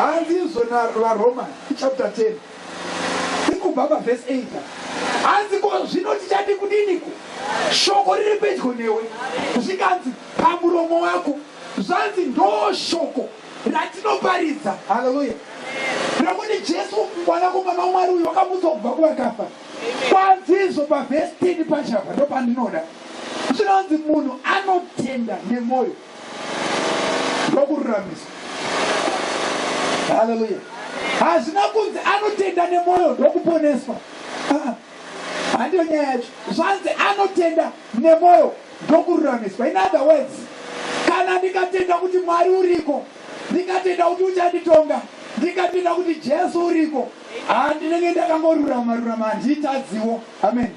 hanzi izona vaRoma chapter 10 ikubva paverse 8 hanzi ko zvino tichati kudiniko shoko riri pedyo newe zvikanzi pamuromo wako zvanzi ndo shoko ratinoparidza. Haleluya. Nokuti Jesu mwanakomana waMwari uyu wakamutswa kubva kuvakafa. Kwanzizo paverse 10 pachapa ndo pandinoda zvinonzi munhu anotenda nemwoyo ndokururamiswa. Haleluya. Hazvina kunzi anotenda nemwoyo ndokuponeswa. Handiyo nyaya yacho. Zvanzi anotenda nemwoyo ndokururamiswa. In other words, kana ndikatenda kuti Mwari uriko, ndikatenda kuti uchanditonga, ndikatenda kuti Jesu uriko, handinenge ndakangorurama handitadziwo. Amen.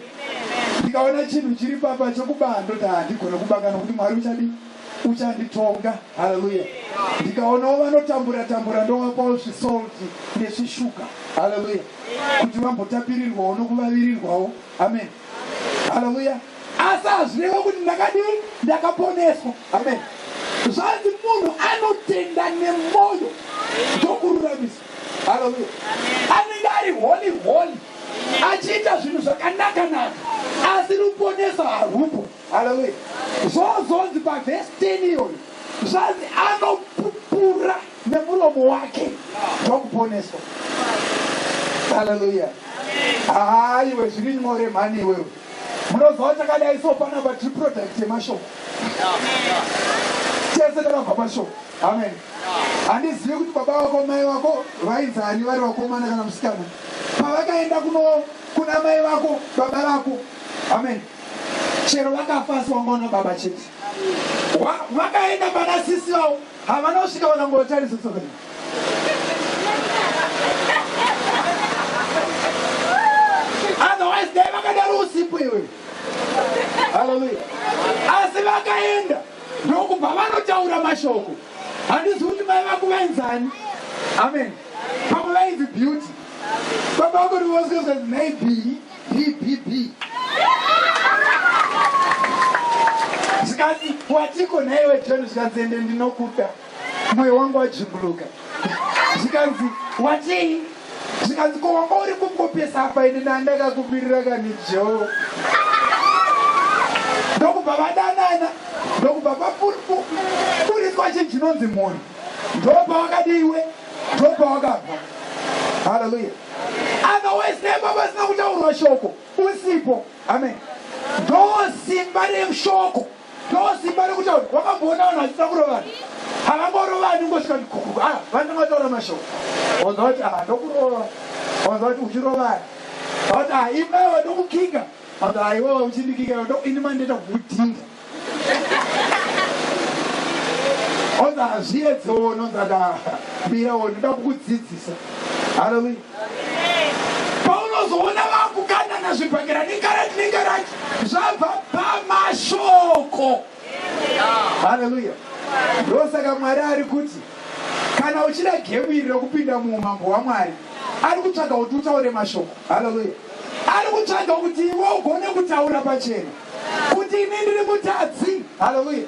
Ndikaona chinhu chiri papa chokuba ndoti handigona kubaka nokuti Mwari uchanditonga. Haleluya. Ndikaonawo vanotambura ndovapawo zvisolti nezvishuga. Haleluya. Kuti vambotapirirwawo nokuvavirirwawo. Amen. Haleluya. Asi hazvireva kuti ndakadii ndakaponeswa. Amen. Zvanzi munhu anotenda nemwoyo ndokururamiswa. Haleluya. Anenge ari holy achiita zvinhu zvakanaka asi ruponesa harupo. Haleluya. Zvozonzi paverse 10 iyoyo zvanzi anopupura nemuromo wake ndokuponeswa. Haleluya. Iwe zviri nyore mhani iwewe. Munoziva takadai so panapa tiri product yemashoko. Tese takabva pashoko. Amen. Handizivi kuti baba wako mai wako vainzani vari vakomana kana musikana pavakaenda kuna mai vako baba vako. Amen. Chero vakafa siwangaona baba chete. Vakaenda pana sisi vavo havana kusvika vanangotarisa tsoka. Otherwise dai vakadaro usipo iwe. Haleluya. Asi vakaenda ndokubva vanotaura mashoko. Handizivi kuti mai vako vainzani. Amen. Pamwe vainzi beauty. Baba vako rivosika maybe B. Zvikanzi watiko naiwe John, zvikanzi ende ndinokuda mwoyo wangu wajunguluka. Zvikanzi watii, zvikanzi ko wanga uri kungopesa apa ine ndandakakubirira kani Joe. Ndokubva vadanana ndokubva papuriswa chinhu chinonzi mhuri ndopa wakadiwe ndopa wakabva. Haleluya. Otherwise nebaba vasina kutaurwa shoko usipo. Amen. Ndo simba reshoko, ndo simba rekutaura. Wakambona vanhu vachida kurovana havangorovani ngosvika ndikuku vanenge vataura mashoko wanza kuti ndokurova, wanza kuti uchirovana vati imaiwa ndokukinga vati iwewe uchindikinga ini mandienda kukudhinga wanza hazviedzewo nonza mirawo ndoda kukudzidzisa. Haleluya. Paunozoona vakukanana zvibhakera ningarati zvabva pamashoko. Haleluya. Ndosaka Mwari ari kuti kana uchida gemu iri rekupinda muumambo hwaMwari ari kutsvaga kuti utaure mashoko. Haleluya. Ari kutsvaga kuti iwe ugone kutaura pachena kuti ini ndiri mutadzi. Haleluya.